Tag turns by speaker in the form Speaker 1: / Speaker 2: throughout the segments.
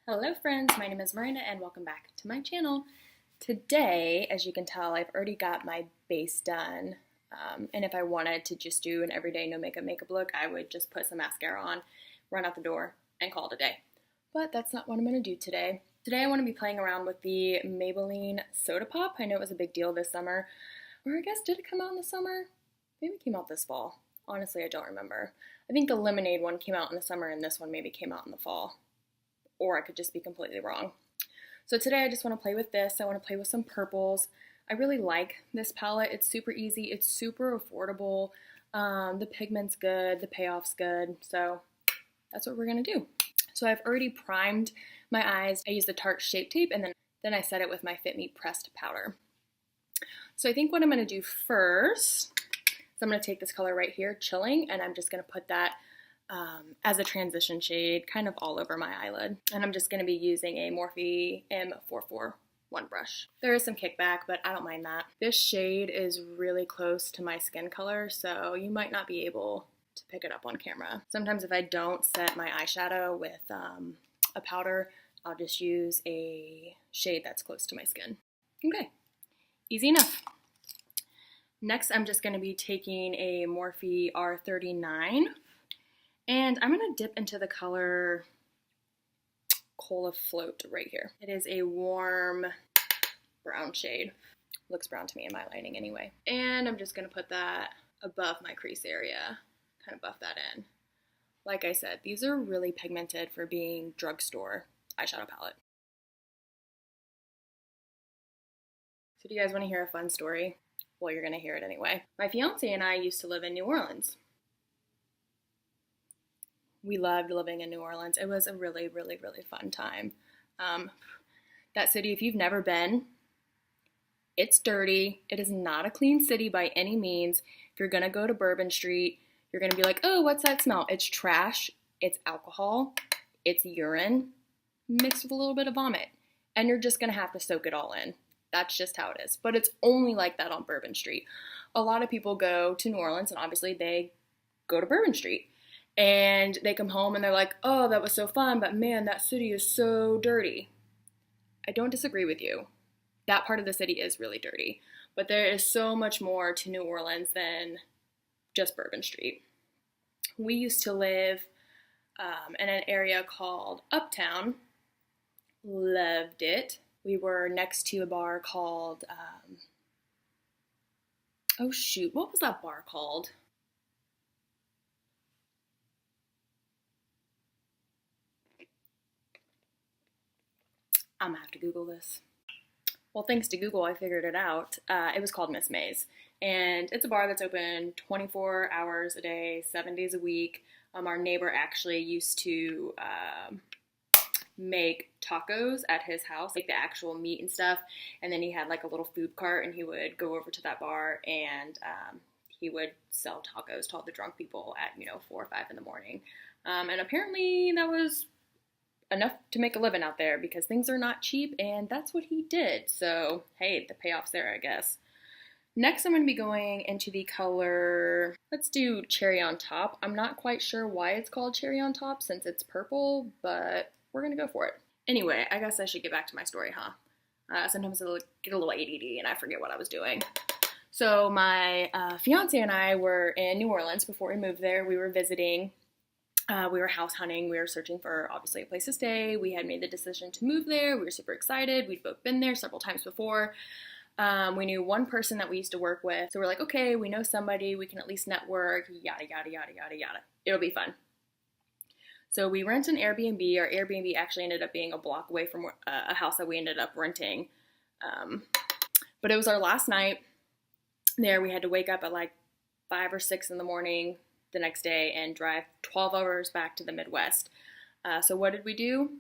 Speaker 1: Hello friends, my name is Miranda and welcome back to my channel. Today, as you can tell, I've already got my base done. And if I wanted to just do an everyday no makeup look, I would just put some mascara on, run out the door, and call it a day. But that's not what I'm going to do today. Today I want to be playing around with the Maybelline Soda Pop. I know it was a big deal this summer. Or I guess, did it come out in the summer? Maybe it came out this fall. Honestly, I don't remember. I think the Lemonade one came out in the summer and this one maybe came out in the fall. Or I could just be completely wrong. So today I just want to play with this. I want to play with some purples. I really like this palette. It's super easy. It's super affordable. The pigment's good. The payoff's good. So that's what we're going to do. So I've already primed my eyes. I used the Tarte Shape Tape and then I set it with my Fit Me pressed powder. So I think what I'm going to do first is I'm going to take this color right here, Chilling, and I'm just going to put that as a transition shade kind of all over my eyelid. And I'm just going to be using a Morphe M441 brush. There is some kickback, but I don't mind that. This shade is really close to my skin color, so you might not be able to pick it up on camera. Sometimes if I don't set my eyeshadow with a powder, I'll just use a shade that's close to my skin. Okay, easy enough. Next, I'm just going to be taking a Morphe R39. And I'm going to dip into the color Cola Float right here. It is a warm brown shade. Looks brown to me in my lighting anyway. And I'm just going to put that above my crease area, kind of buff that in. Like I said, these are really pigmented for being drugstore eyeshadow palette. So do you guys want to hear a fun story? Well, you're going to hear it anyway. My fiance and I used to live in New Orleans. We loved living in New Orleans. It was a really, really, really fun time. That city, if you've never been, it's dirty. It is not a clean city by any means. If you're going to go to Bourbon Street, you're going to be like, oh, what's that smell? It's trash. It's alcohol. It's urine mixed with a little bit of vomit. And you're just going to have to soak it all in. That's just how it is. But it's only like that on Bourbon Street. A lot of people go to New Orleans and obviously they go to Bourbon Street. And they come home and they're like, oh, that was so fun, but man, that city is so dirty. I don't disagree with you. That part of the city is really dirty. But there is so much more to New Orleans than just Bourbon Street. We used to live in an area called Uptown. Loved it. We were next to a bar called, oh shoot, what was that bar called? I'm gonna have to Google this. Well, thanks to Google, I figured it out. It was called Miss May's. And it's a bar that's open 24 hours a day, 7 days a week. Our neighbor actually used to make tacos at his house, like the actual meat and stuff. And then he had like a little food cart and he would go over to that bar and he would sell tacos to all the drunk people at, 4 or 5 in the morning. And apparently that was enough to make a living out there because things are not cheap and that's what he did. So, hey, the payoff's there, I guess. Next, I'm going to be going into the color, let's do Cherry on Top. I'm not quite sure why it's called Cherry on Top since it's purple, but we're going to go for it. Anyway, I guess I should get back to my story, huh? Sometimes I get a little ADD and I forget what I was doing. So my fiance and I were in New Orleans before we moved there. We were visiting. We were house hunting. We were searching for, obviously, a place to stay. We had made the decision to move there. We were super excited. We'd both been there several times before. We knew one person that we used to work with. So we're like, okay, we know somebody. We can at least network, yada, yada, yada, yada, yada. It'll be fun. So we rent an Airbnb. Our Airbnb actually ended up being a block away from a house that we ended up renting. But it was our last night there. We had to wake up at like 5 or 6 in the morning the next day and drive 12 hours back to the Midwest. So what did we do?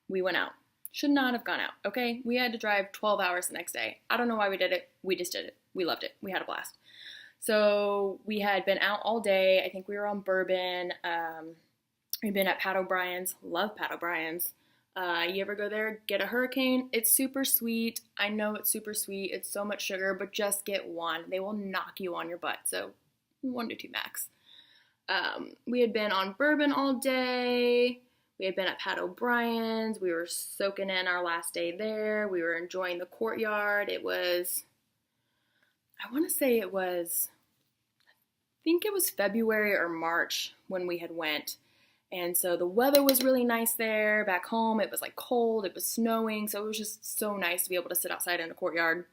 Speaker 1: We went out. Should not have gone out, okay? We had to drive 12 hours the next day. I don't know why we did it. We just did it. We loved it. We had a blast. So we had been out all day. I think we were on Bourbon. We've been at Pat O'Brien's. Love Pat O'Brien's. You ever go there, get a Hurricane? It's super sweet. I know it's super sweet. It's so much sugar, but just get one. They will knock you on your butt. So 1 to 2 max. We had been on Bourbon all day. We had been at Pat O'Brien's. We were soaking in our last day there. We were enjoying the courtyard. It was, I want to say it was, I think it was February or March when we had went. And so the weather was really nice there. Back home, it was like cold, it was snowing. So it was just so nice to be able to sit outside in the courtyard,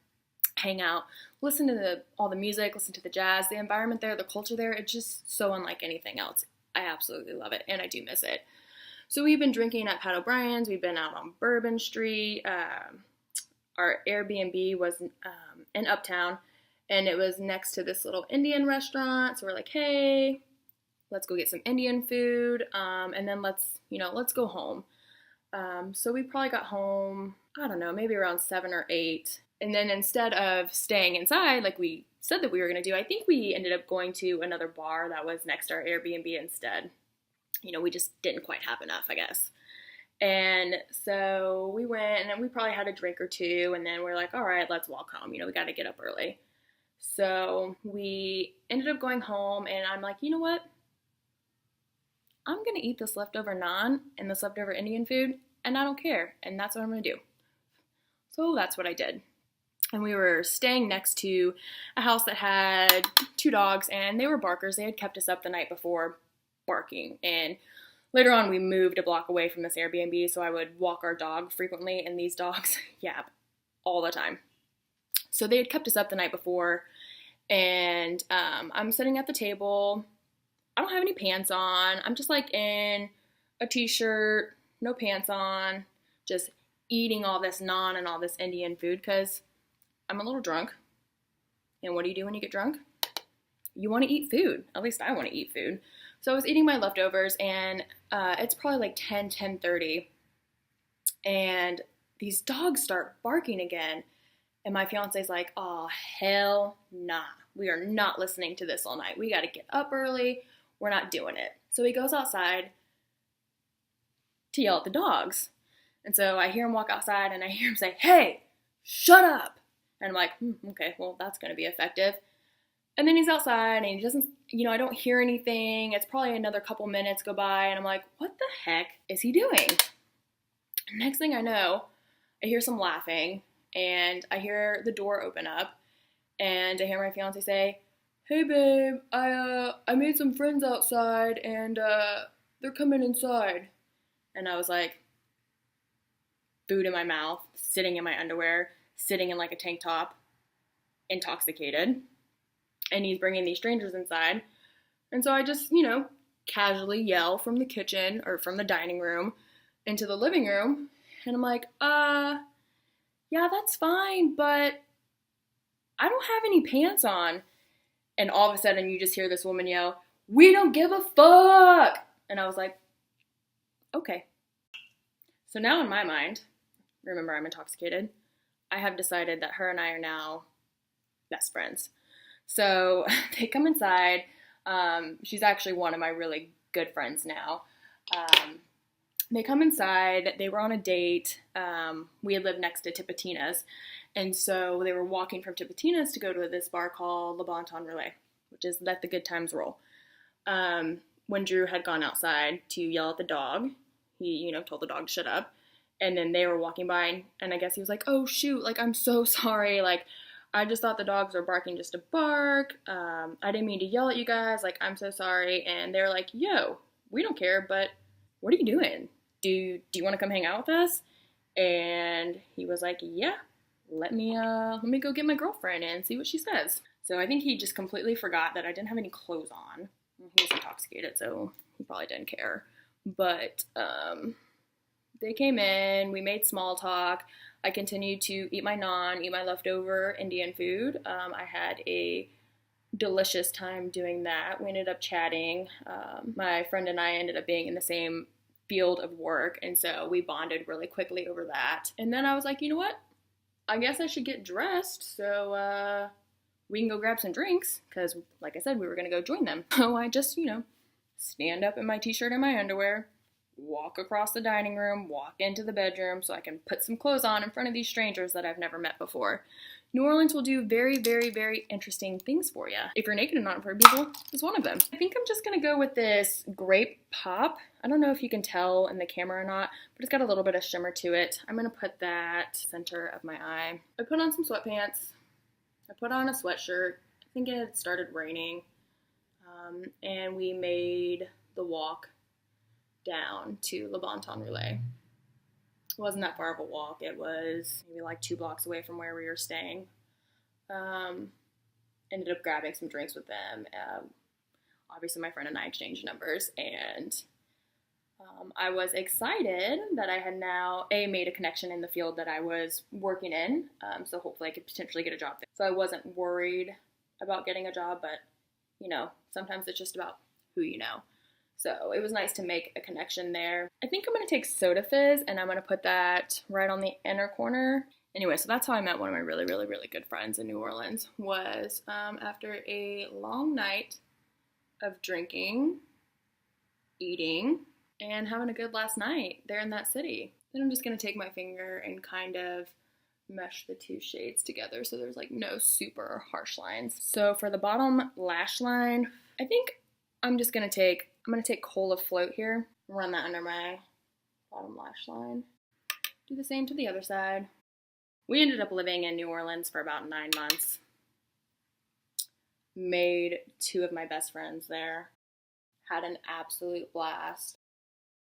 Speaker 1: hang out, listen to all the music, listen to the jazz, the environment there, the culture there. It's just so unlike anything else. I absolutely love it, and I do miss it. So we've been drinking at Pat O'Brien's. We've been out on Bourbon Street. Our Airbnb was in Uptown, and it was next to this little Indian restaurant. So we're like, hey, let's go get some Indian food, and then let's go home. So we probably got home, I don't know, maybe around 7 or 8. And then instead of staying inside like we said that we were going to do, I think we ended up going to another bar that was next to our Airbnb instead. We just didn't quite have enough, I guess. And so we went, and we probably had a drink or two, and then we're like, all right, let's walk home. We got to get up early. So we ended up going home, and I'm like, you know what? I'm going to eat this leftover naan and this leftover Indian food, and I don't care. And that's what I'm going to do. So that's what I did. And we were staying next to a house that had 2 dogs, and they were barkers. They had kept us up the night before barking. And later on, we moved a block away from this Airbnb, so I would walk our dog frequently, and these dogs yap all the time. So they had kept us up the night before, and I'm sitting at the table. I don't have any pants on. I'm just like in a t-shirt, no pants on, just eating all this naan and all this Indian food because I'm a little drunk. And what do you do when you get drunk? You want to eat food. At least I want to eat food. So I was eating my leftovers, and it's probably like 10:30, and these dogs start barking again. And my fiance's like, oh, hell nah. We are not listening to this all night. We got to get up early. We're not doing it. So he goes outside to yell at the dogs. And so I hear him walk outside, and I hear him say, hey, shut up. And I'm like, okay, well, that's going to be effective. And then he's outside, and he doesn't, I don't hear anything. It's probably another couple minutes go by, and I'm like, what the heck is he doing? Next thing I know, I hear some laughing, and I hear the door open up, and I hear my fiance say, hey, babe, I made some friends outside, and they're coming inside. And I was like, food in my mouth, sitting in my underwear, sitting in like a tank top, intoxicated. And he's bringing these strangers inside. And so I just, casually yell from the kitchen or from the dining room into the living room. And I'm like, yeah, that's fine, but I don't have any pants on. And all of a sudden you just hear this woman yell, we don't give a fuck. And I was like, okay. So now in my mind, remember I'm intoxicated, I have decided that her and I are now best friends. So they come inside. She's actually one of my really good friends now. They come inside. They were on a date. We had lived next to Tipitina's. And so they were walking from Tipitina's to go to this bar called Le Bon Temps Relais, which is Let the Good Times Roll. When Drew had gone outside to yell at the dog, he, told the dog to shut up. And then they were walking by, and I guess he was like, oh, shoot, I'm so sorry. I just thought the dogs were barking just to bark. I didn't mean to yell at you guys. I'm so sorry. And they're like, yo, we don't care, but what are you doing? Do you want to come hang out with us? And he was like, yeah, let me go get my girlfriend and see what she says. So I think he just completely forgot that I didn't have any clothes on. He was intoxicated, so he probably didn't care. But they came in, we made small talk. I continued to eat my naan, eat my leftover Indian food. I had a delicious time doing that. We ended up chatting. My friend and I ended up being in the same field of work, and so we bonded really quickly over that. And then I was like, you know what? I guess I should get dressed so we can go grab some drinks, because like I said, we were going to go join them. So I just, stand up in my t-shirt and my underwear, walk across the dining room, walk into the bedroom so I can put some clothes on in front of these strangers that I've never met before. New Orleans will do very, very, very interesting things for you. If you're naked and not in front of people, it's one of them. I think I'm just gonna go with this Grape Pop. I don't know if you can tell in the camera or not, but it's got a little bit of shimmer to it. I'm gonna put that center of my eye. I put on some sweatpants. I put on a sweatshirt. I think it had started raining. And we made the walk down to Le Bon Temps Relais. It wasn't that far of a walk. It was maybe like 2 blocks away from where we were staying. Ended up grabbing some drinks with them. Obviously, my friend and I exchanged numbers, and I was excited that I had now, made a connection in the field that I was working in, so hopefully I could potentially get a job there. So I wasn't worried about getting a job, but, you know, sometimes it's just about who you know. So it was nice to make a connection there. I think I'm going to take Soda Fizz, and I'm going to put that right on the inner corner. Anyway, so that's how I met one of my really, really, really good friends in New Orleans, was after a long night of drinking, eating, and having a good last night there in that city. Then I'm just going to take my finger and kind of mesh the 2 shades together so there's like no super harsh lines. So for the bottom lash line, I think I'm going to take Cola Float here, run that under my bottom lash line. Do the same to the other side. We ended up living in New Orleans for about 9 months. Made 2 of my best friends there. Had an absolute blast.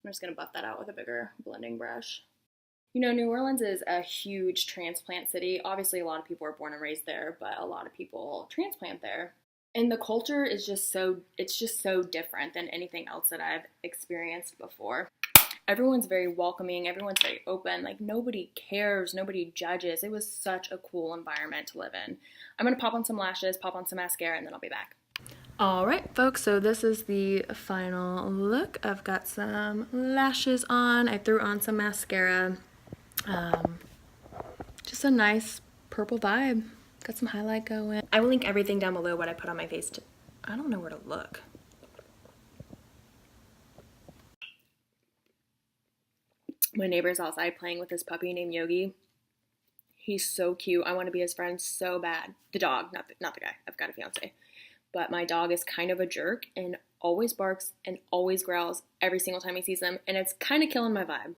Speaker 1: I'm just going to buff that out with a bigger blending brush. You know, New Orleans is a huge transplant city. Obviously, a lot of people are born and raised there, but a lot of people transplant there. And the culture is just so different than anything else that I've experienced before. Everyone's very welcoming. Everyone's very open. Like, nobody cares. Nobody judges. It was such a cool environment to live in. I'm going to pop on some lashes, pop on some mascara, and then I'll be back. All right, folks, so this is the final look. I've got some lashes on. I threw on some mascara. Just a nice purple vibe. Got some highlight going. I will link everything down below what I put on my face. I don't know where to look. My neighbor's outside playing with his puppy named Yogi. He's so cute. I want to be his friend so bad. The dog, not the guy. I've got a fiance. But my dog is kind of a jerk and always barks and always growls every single time he sees them, and it's kind of killing my vibe.